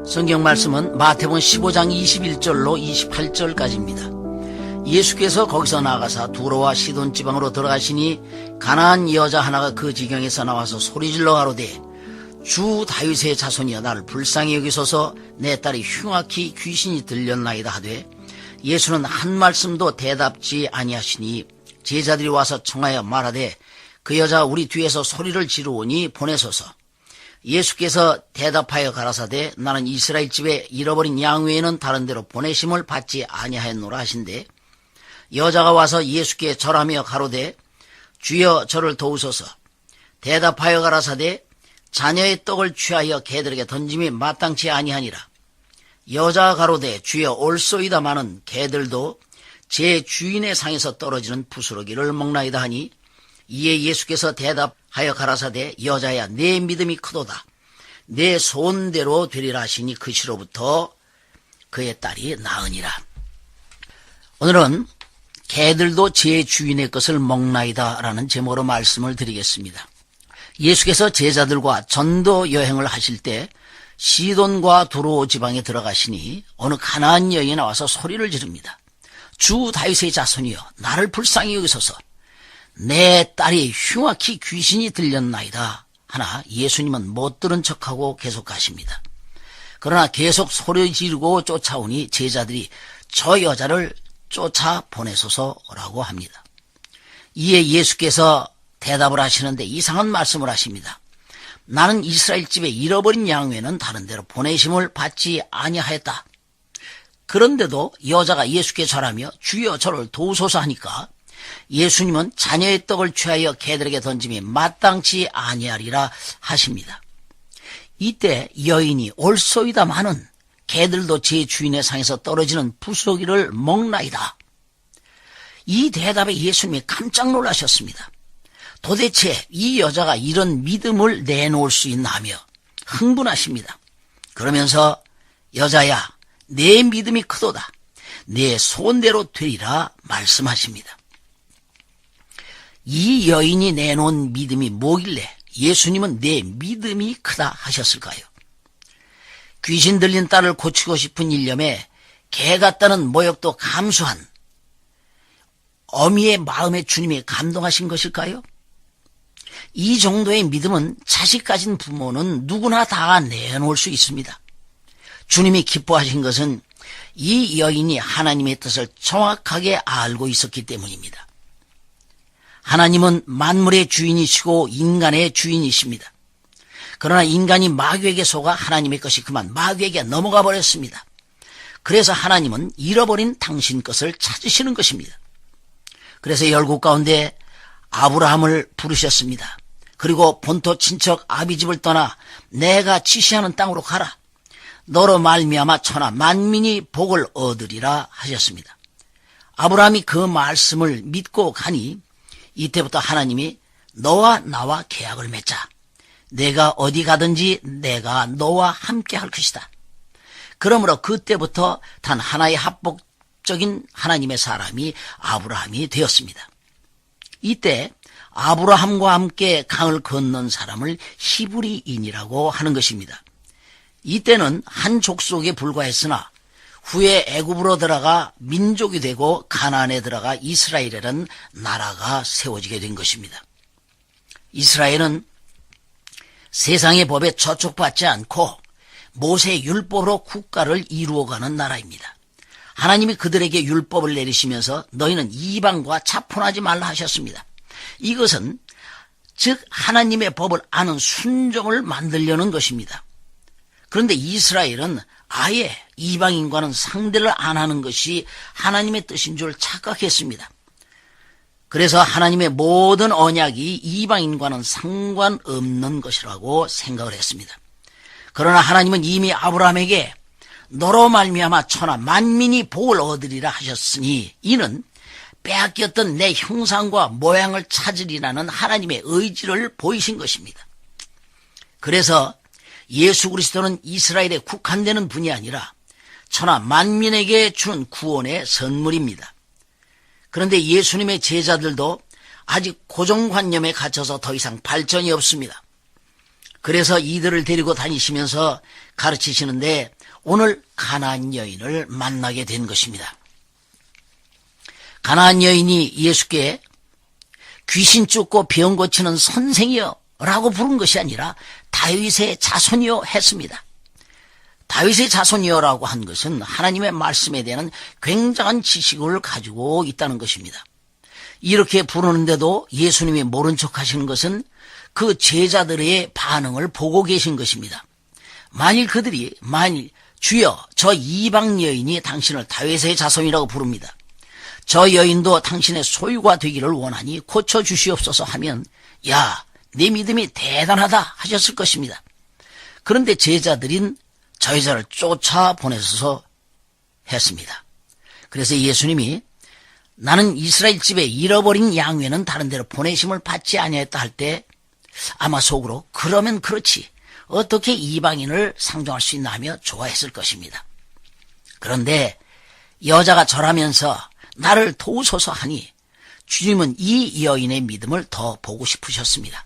성경 말씀은 마태복음 15장 21절로 28절까지입니다. 예수께서 거기서 나가사 두로와 시돈 지방으로 들어가시니 가나안 여자 하나가 그 지경에서 나와서 소리질러 가로되 주 다윗의 자손이여 나를 불쌍히 여기소서 내 딸이 흉악히 귀신이 들렸나이다 하되 예수는 한 말씀도 대답지 아니하시니 제자들이 와서 청하여 말하되 그 여자가 우리 뒤에서 소리를 지르오니 보내소서. 예수께서 대답하여 가라사대 나는 이스라엘 집에 잃어버린 양 외에는 다른 데로 보내심을 받지 아니하였노라 하신대 여자가 와서 예수께 절하며 가로되 주여 저를 도우소서. 대답하여 가라사대 자녀의 떡을 취하여 개들에게 던짐이 마땅치 아니하니라. 여자가 가로되 주여 올소이다마는 개들도 제 주인의 상에서 떨어지는 부스러기를 먹나이다 하니 이에 예수께서 대답하여 가라사대 여자야 내 믿음이 크도다. 내 소원대로 되리라 하시니 그 시로부터 그의 딸이 나으니라. 오늘은 개들도 제 주인의 것을 먹나이다 라는 제목으로 말씀을 드리겠습니다. 예수께서 제자들과 전도 여행을 하실 때 시돈과 두로 지방에 들어가시니 어느 가나안 여인이 나와서 소리를 지릅니다. 주 다윗의 자손이여 나를 불쌍히 여기소서. 내 딸이 흉악히 귀신이 들렸나이다 하나 예수님은 못 들은 척하고 계속 가십니다. 그러나 계속 소리 지르고 쫓아오니 제자들이 저 여자를 쫓아 보내소서라고 합니다. 이에 예수께서 대답을 하시는데 이상한 말씀을 하십니다. 나는 이스라엘 집에 잃어버린 양 외에는 다른 데로 보내심을 받지 아니하였다. 그런데도 여자가 예수께 절하며 주여 저를 도우소서 하니까 예수님은 자녀의 떡을 취하여 개들에게 던짐이 마땅치 아니하리라 하십니다. 이때 여인이 올소이다마는 개들도 제 주인의 상에서 떨어지는 부스러기를 먹나이다. 이 대답에 예수님이 깜짝 놀라셨습니다. 도대체 이 여자가 이런 믿음을 내놓을 수 있나며 흥분하십니다. 그러면서 여자야 내 믿음이 크도다. 내 소원대로 되리라 말씀하십니다. 이 여인이 내놓은 믿음이 뭐길래 예수님은 내 믿음이 크다 하셨을까요? 귀신 들린 딸을 고치고 싶은 일념에 개 같다는 모욕도 감수한 어미의 마음에 주님이 감동하신 것일까요? 이 정도의 믿음은 자식 가진 부모는 누구나 다 내놓을 수 있습니다. 주님이 기뻐하신 것은 이 여인이 하나님의 뜻을 정확하게 알고 있었기 때문입니다. 하나님은 만물의 주인이시고 인간의 주인이십니다. 그러나 인간이 마귀에게 속아 하나님의 것이 그만 마귀에게 넘어가 버렸습니다. 그래서 하나님은 잃어버린 당신 것을 찾으시는 것입니다. 그래서 열국 가운데 아브라함을 부르셨습니다. 그리고 본토 친척 아비집을 떠나 내가 지시하는 땅으로 가라. 너로 말미암아 천하 만민이 복을 얻으리라 하셨습니다. 아브라함이 그 말씀을 믿고 가니 이때부터 하나님이 너와 나와 계약을 맺자. 내가 어디 가든지 내가 너와 함께 할 것이다. 그러므로 그때부터 단 하나의 합법적인 하나님의 사람이 아브라함이 되었습니다. 이때 아브라함과 함께 강을 건넌 사람을 히브리인이라고 하는 것입니다. 이때는 한 족속에 불과했으나 후에 애굽으로 들어가 민족이 되고 가나안에 들어가 이스라엘이라는 나라가 세워지게 된 것입니다. 이스라엘은 세상의 법에 저촉받지 않고 모세의 율법으로 국가를 이루어가는 나라입니다. 하나님이 그들에게 율법을 내리시면서 너희는 이방과 차폰하지 말라 하셨습니다. 이것은 즉 하나님의 법을 아는 순종을 만들려는 것입니다. 그런데 이스라엘은 아예 이방인과는 상대를 안 하는 것이 하나님의 뜻인 줄 착각했습니다. 그래서 하나님의 모든 언약이 이방인과는 상관없는 것이라고 생각을 했습니다. 그러나 하나님은 이미 아브라함에게 너로 말미암아 천하 만민이 복을 얻으리라 하셨으니 이는 빼앗겼던 내 형상과 모양을 찾으리라는 하나님의 의지를 보이신 것입니다. 그래서 예수 그리스도는 이스라엘에 국한되는 분이 아니라 천하 만민에게 주는 구원의 선물입니다. 그런데 예수님의 제자들도 아직 고정관념에 갇혀서 더 이상 발전이 없습니다. 그래서 이들을 데리고 다니시면서 가르치시는데 오늘 가나안 여인을 만나게 된 것입니다. 가나안 여인이 예수께 귀신 쫓고 병 고치는 선생이여 라고 부른 것이 아니라 다윗의 자손이여 했습니다. 다윗의 자손이여라고 한 것은 하나님의 말씀에 대한 굉장한 지식을 가지고 있다는 것입니다. 이렇게 부르는데도 예수님이 모른 척 하시는 것은 그 제자들의 반응을 보고 계신 것입니다. 만일 주여 저 이방 여인이 당신을 다윗의 자손이라고 부릅니다. 저 여인도 당신의 소유가 되기를 원하니 고쳐주시옵소서 하면 야, 내 믿음이 대단하다 하셨을 것입니다. 그런데 제자들인 저 여자를 쫓아보내서 했습니다. 그래서 예수님이 나는 이스라엘 집에 잃어버린 양회는 다른 데로 보내심을 받지 아니했다 할 때 아마 속으로 그러면 그렇지 어떻게 이방인을 상종할 수 있나 하며 좋아했을 것입니다. 그런데 여자가 절하면서 나를 도우소서 하니 주님은 이 여인의 믿음을 더 보고 싶으셨습니다.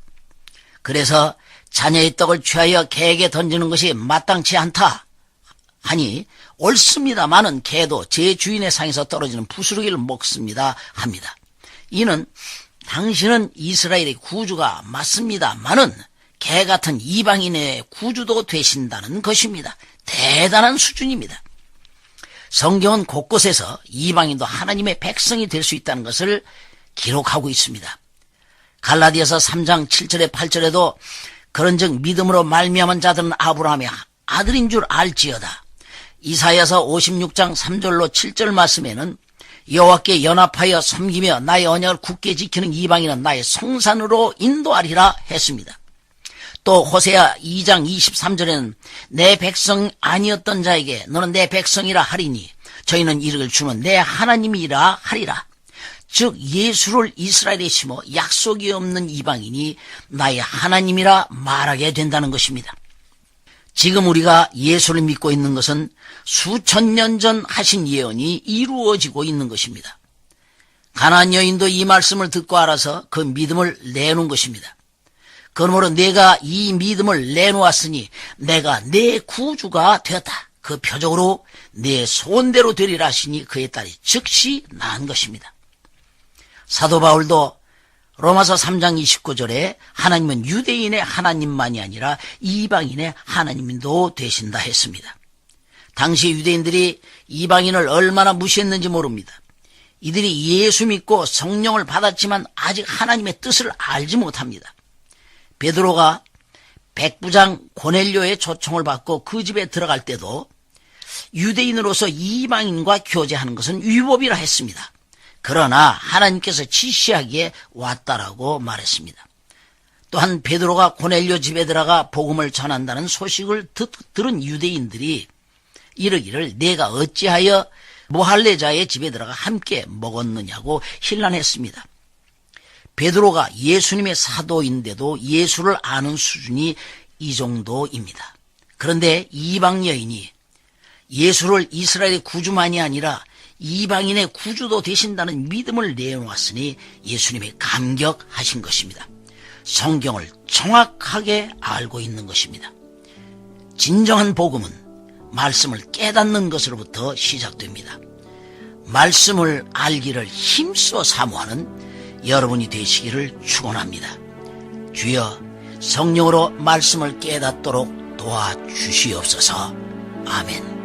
그래서 자녀의 떡을 취하여 개에게 던지는 것이 마땅치 않다 하니 옳습니다마는 개도 제 주인의 상에서 떨어지는 부스러기를 먹습니다 합니다. 이는 당신은 이스라엘의 구주가 맞습니다마는 개 같은 이방인의 구주도 되신다는 것입니다. 대단한 수준입니다. 성경은 곳곳에서 이방인도 하나님의 백성이 될 수 있다는 것을 기록하고 있습니다. 갈라디아서 3장 7절에 8절에도 그런즉 믿음으로 말미암은 자들은 아브라함의 아들인 줄 알지어다. 이사야서 56장 3절로 7절 말씀에는 여호와께 연합하여 섬기며 나의 언약을 굳게 지키는 이방인은 나의 성산으로 인도하리라 했습니다. 또 호세아 2장 23절에는 내 백성 아니었던 자에게 너는 내 백성이라 하리니 저희는 이르기를 주는 내 하나님이라 하리라. 즉 예수를 이스라엘에 심어 약속이 없는 이방인이 나의 하나님이라 말하게 된다는 것입니다. 지금 우리가 예수를 믿고 있는 것은 수천 년 전 하신 예언이 이루어지고 있는 것입니다. 가나안 여인도 이 말씀을 듣고 알아서 그 믿음을 내놓은 것입니다. 그러므로 내가 이 믿음을 내놓았으니 내가 내 구주가 되었다. 그 표적으로 내 소원대로 되리라 하시니 그의 딸이 즉시 낳은 것입니다. 사도 바울도 로마서 3장 29절에 하나님은 유대인의 하나님만이 아니라 이방인의 하나님도 되신다 했습니다. 당시 유대인들이 이방인을 얼마나 무시했는지 모릅니다. 이들이 예수 믿고 성령을 받았지만 아직 하나님의 뜻을 알지 못합니다. 베드로가 백부장 고넬료의 초청을 받고 그 집에 들어갈 때도 유대인으로서 이방인과 교제하는 것은 위법이라 했습니다. 그러나 하나님께서 지시하기에 왔다라고 말했습니다. 또한 베드로가 고넬료 집에 들어가 복음을 전한다는 소식을 들은 유대인들이 이르기를 내가 어찌하여 모할레자의 집에 들어가 함께 먹었느냐고 hir난했습니다. 베드로가 예수님의 사도인데도 예수를 아는 수준이 이 정도입니다. 그런데 이방 여인이 예수를 이스라엘의 구주만이 아니라 이방인의 구주도 되신다는 믿음을 내놓았으니 예수님이 감격하신 것입니다. 성경을 정확하게 알고 있는 것입니다. 진정한 복음은 말씀을 깨닫는 것으로부터 시작됩니다. 말씀을 알기를 힘써 사모하는 여러분이 되시기를 축원합니다. 주여 성령으로 말씀을 깨닫도록 도와주시옵소서. 아멘.